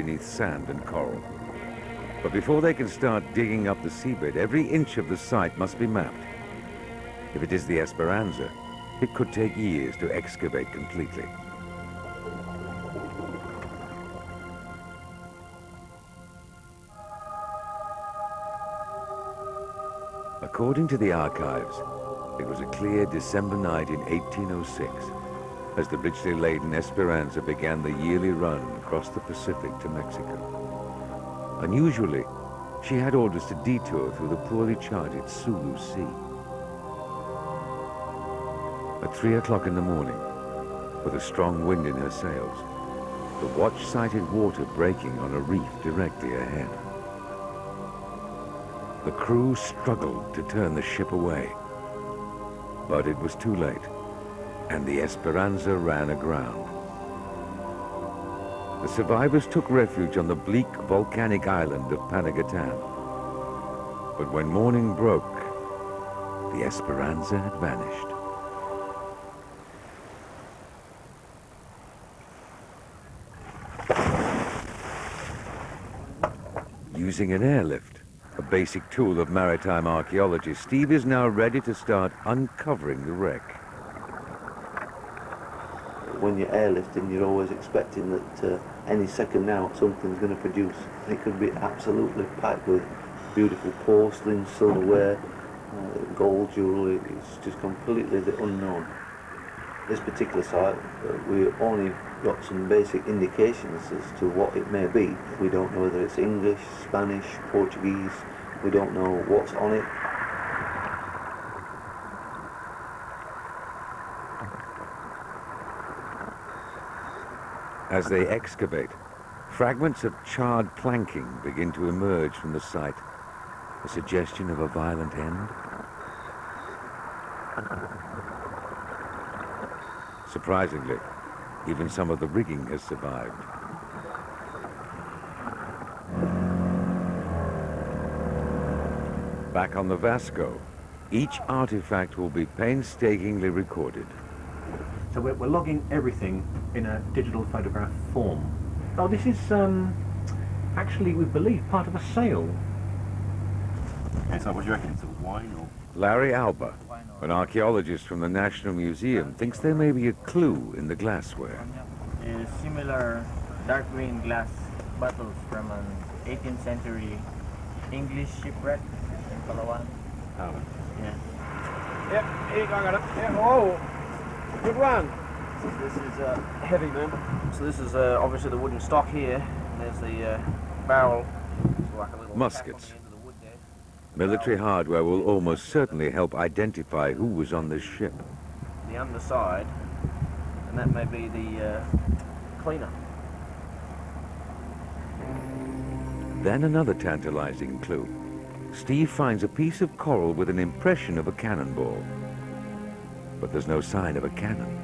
beneath sand and coral. But before they can start digging up the seabed, every inch of the site must be mapped. If it is the Esperanza, it could take years to excavate completely. According to the archives, it was a clear December night in 1806 as the richly laden Esperanza began the yearly run across the Pacific to Mexico. Unusually, she had orders to detour through the poorly charted Sulu Sea. At 3 o'clock in the morning, with a strong wind in her sails, the watch sighted water breaking on a reef directly ahead. The crew struggled to turn the ship away, but it was too late, and the Esperanza ran aground. The survivors took refuge on the bleak volcanic island of Panagatan. But when morning broke, the Esperanza had vanished. Using an airlift, a basic tool of maritime archaeology, Steve is now ready to start uncovering the wreck. When you're airlifting, you're always expecting that any second now something's going to produce. And it could be absolutely packed with beautiful porcelain, silverware, gold jewellery. It's just completely the unknown. This particular site, we only got some basic indications as to what it may be. We don't know whether it's English, Spanish, Portuguese. We don't know what's on it. As they excavate, fragments of charred planking begin to emerge from the site, a suggestion of a violent end. Surprisingly, even some of the rigging has survived. Back on the Vasco, each artifact will be painstakingly recorded. So we're logging everything in a digital photograph form. Oh, this is actually, we believe, part of a sail. Okay, so what do you reckon? It's a wine or? Larry Alba, an archaeologist from the National Museum, thinks there may be a clue in the glassware. Similar dark green glass bottles from an 18th century English shipwreck in Palawan. Oh. Yeah. Yep, here you go, I got it. Yeah, whoa, good one. So this is heavy, man. So this is obviously the wooden stock here. There's the barrel. It's like a little Muskets. cap on the end of the wood there. Military hardware will almost certainly help identify who was on this ship. The underside, and that may be the cleaner. Then another tantalizing clue. Steve finds a piece of coral with an impression of a cannonball. But there's no sign of a cannon.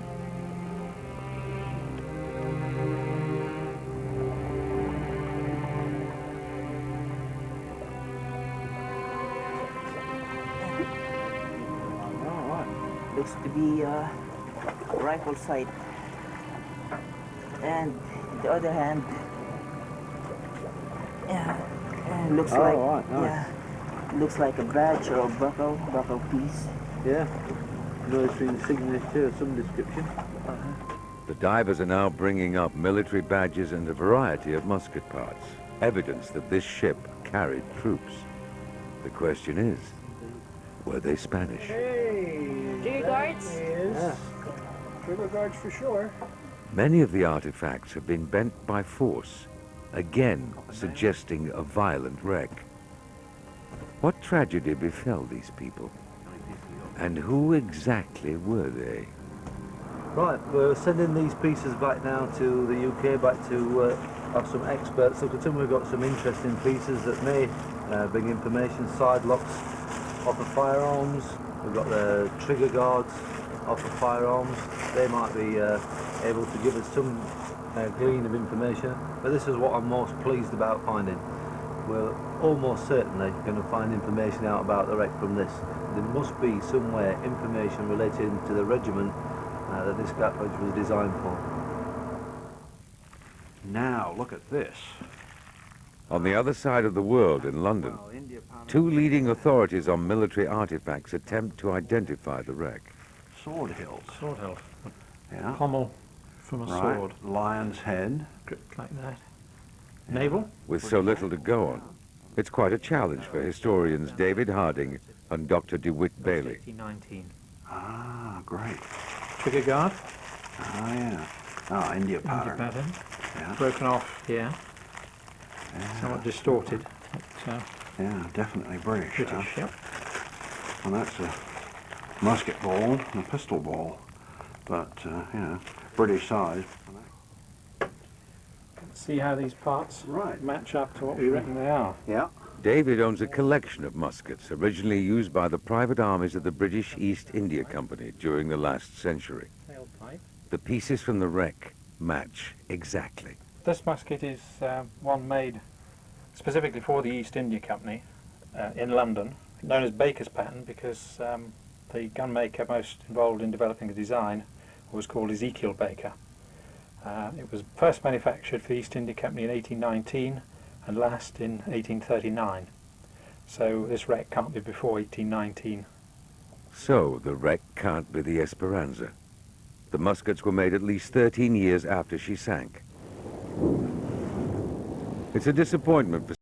Looks to be a rifle sight. And the other hand, looks like, right, nice. yeah, looks like a badge or a buckle piece. Yeah, military insignia of some description. The divers are now bringing up military badges and a variety of musket parts, evidence that this ship carried troops. The question is, were they Spanish? Hey, Trigger guards? is trigger guards for sure. Many of the artifacts have been bent by force, again suggesting a violent wreck. What tragedy befell these people? And who exactly were they? Right, we're sending these pieces back now to the UK, back to have some experts look at them. We've got some interesting pieces that may bring information. Side locks off of firearms. We've got the trigger guards off of firearms. They might be able to give us some glean of information. But this is what I'm most pleased about finding. We're almost certainly going to find information out about the wreck from this. There must be somewhere information relating to the regiment that this scaffold was designed for. Now, look at this. On the other side of the world, in London, Well, India powder- two leading authorities on military artifacts attempt to identify the wreck. Sword hilt. Sword hilt. Yeah. Pommel from a Right. sword. Lion's head. Gripped like that. Navel? With so little to go on, it's quite a challenge for historians David Harding and Dr. DeWitt Bailey. 1819. Ah, great. Trigger guard. Ah, yeah. Ah, India powder. India pattern. Yeah. Broken off here. Somewhat distorted. But, Yeah, definitely British. British, yep. And that's a musket ball and a pistol ball. But, you know, British size. See how these parts Right. match up to what we reckon they are. Yeah. David owns a collection of muskets originally used by the private armies of the British East India Company during the last century. Tailpipe. The pieces from the wreck match exactly. This musket is one made specifically for the East India Company in London, known as Baker's pattern because the gunmaker most involved in developing the design was called Ezekiel Baker. It was first manufactured for the East India Company in 1819 and last in 1839. So this wreck can't be before 1819. So the wreck can't be the Esperanza. The muskets were made at least 13 years after she sank. It's a disappointment for